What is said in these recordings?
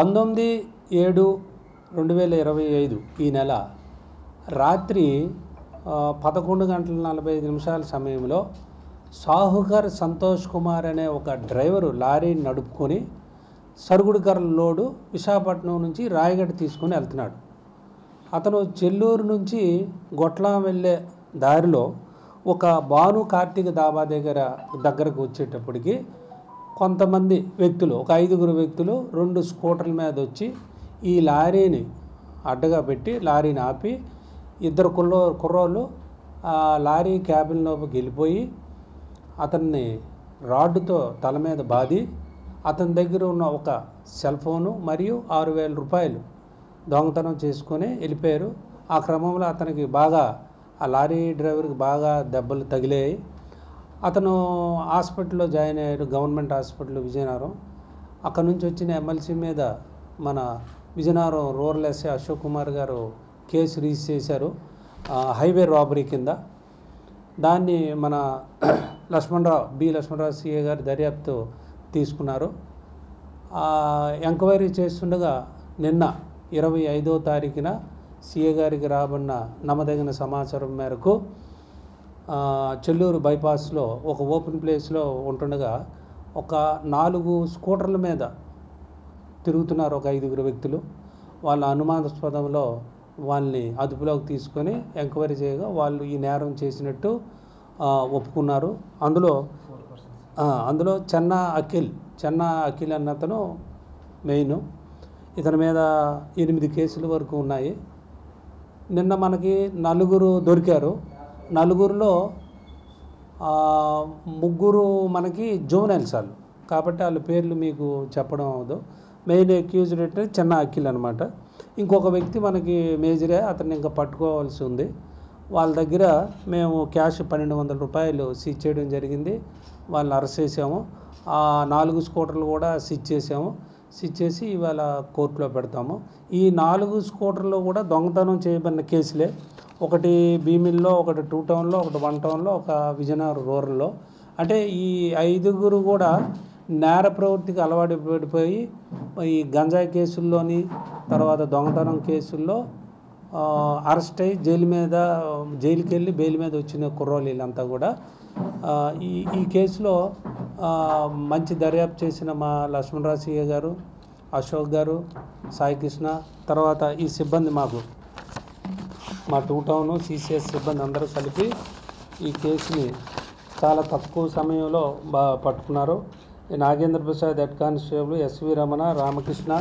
19/7/2025 ఈ నెల రాత్రి 11:45 సమయంలో సాహుకర్ సంతోష్ కుమార్ అనే ఒక డ్రైవరు లారీని నడుపుకొని సరుగుడుకర్ల లోడు విశాఖపట్నం నుంచి రాయగఢ్ తీసుకొని వెళ్తున్నాడు. అతను చెల్లూరు నుంచి గొట్లం వెళ్ళే దారిలో ఒక భాను కార్తీక దాబా దగ్గరకు వచ్చేటప్పటికి కొంతమంది వ్యక్తులు, ఒక 5 వ్యక్తులు 2 స్కూటర్ల మీద వచ్చి ఈ లారీని అడ్డగా పెట్టి లారీని ఆపి 2 కుర్రోళ్ళు ఆ లారీ క్యాబిన్లోకి వెళ్ళిపోయి అతన్ని రాడ్డుతో తల మీద బాది అతని దగ్గర ఉన్న ఒక సెల్ ఫోను మరియు 6,000 రూపాయలు దొంగతనం చేసుకొని వెళ్ళిపోయారు. ఆ క్రమంలో అతనికి బాగా, ఆ లారీ డ్రైవర్కి బాగా దెబ్బలు తగిలాయి. అతను హాస్పిటల్లో జాయిన్ అయ్యాడు, గవర్నమెంట్ హాస్పిటల్ విజయనగరం. అక్కడ నుంచి వచ్చిన ఎమ్మెల్సీ మీద మన విజయనగరం రూరల్ ఎస్ఐ అశోక్ కుమార్ గారు కేసు రిజిస్టర్ చేశారు హైవే రాబరీ కింద. దాన్ని మన లక్ష్మణరావు సిఏ గారు దర్యాప్తు తీసుకున్నారు. ఎంక్వైరీ చేస్తుండగా నిన్న 25వ తారీఖున సిఏ గారికి రాబడిన నమ్మదగిన సమాచారం మేరకు చెల్లూరు బైపాస్లో ఒక ఓపెన్ ప్లేస్లో ఉంటుండగా ఒక 4 స్కూటర్ల మీద తిరుగుతున్నారు ఒక 5 వ్యక్తులు. వాళ్ళ అనుమానాస్పదంలో వాళ్ళని అదుపులోకి తీసుకొని ఎంక్వైరీ చేయగా వాళ్ళు ఈ నేరం చేసినట్టు ఒప్పుకున్నారు. అందులో చెన్నా అఖిల్ అన్న అతను మెయిన్. ఇతని మీద 8 కేసుల వరకు ఉన్నాయి. నిన్న మనకి 4 దొరికారు. 4లో 3 మనకి జువెనైల్స్ వాళ్ళు, కాబట్టి వాళ్ళ పేర్లు మీకు చెప్పడం అవ్వదు. మెయిన్ అక్యూజ్డ్ అంటే చెన్నా అఖిల్ అనమాట. ఇంకొక వ్యక్తి మనకి మేజరే, అతన్ని ఇంకా పట్టుకోవాల్సి ఉంది. వాళ్ళ దగ్గర మేము క్యాష్ 1,200 రూపాయలు సీజ్ చేయడం జరిగింది. వాళ్ళని అరెస్ట్ చేసాము. ఆ 4 స్కూటర్లు కూడా సీజ్ చేసి ఇవాళ కోర్టులో పెడతాము. ఈ 4 స్కూటర్లు కూడా దొంగతనం చేయబడిన కేసులే. ఒకటి భీమిల్లో, ఒకటి 2 టౌన్లో, ఒకటి 1 టౌన్లో, ఒక విజయనగరం రూరల్లో. అంటే ఈ 5 కూడా నేర ప్రవృత్తికి అలవాటు పడిపోయి ఈ గంజాయి కేసుల్లోని, తర్వాత దొంగతనం కేసుల్లో అరెస్ట్ అయ్యి జైలుకి వెళ్ళి బెయిల్ మీద వచ్చిన కుర్రోళ్ళు వీళ్ళంతా కూడా. ఈ కేసులో మంచి దర్యాప్తు చేసిన మా లక్ష్మణరావు సిఏ గారు, అశోక్ గారు, సాయి కృష్ణ, తర్వాత ఈ సిబ్బంది మా 2 టౌన్ సిసిఎస్ సిబ్బంది అందరూ కలిపి ఈ కేసుని చాలా తక్కువ సమయంలో పట్టుకున్నారు. Nagendra Prasad, head constable, SV Ramana, Ramakrishna,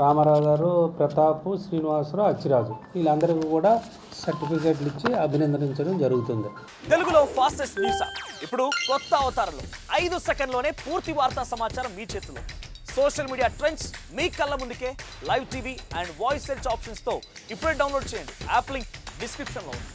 Ramarao గారు, ప్రతాప్, శ్రీనివాసరావు, అచ్చిరాజు, వీళ్ళందరికీ కూడా సర్టిఫికేట్లు ఇచ్చి అభినందించడం జరుగుతుంది. తెలుగులో ఫాస్టెస్ట్ న్యూస్ ఇప్పుడు కొత్త అవతారంలో 5 సెకండ్లోనే పూర్తి వార్తా సమాచారం మీ చేతిలో. సోషల్ మీడియా ట్రెండ్స్ మీ కళ్ళ ముందుకే live TV and voice search ఆప్షన్స్తో ఇప్పుడే డౌన్లోడ్ చేయండి. యాప్ లింక్ డిస్క్రిప్షన్లో ఉంది.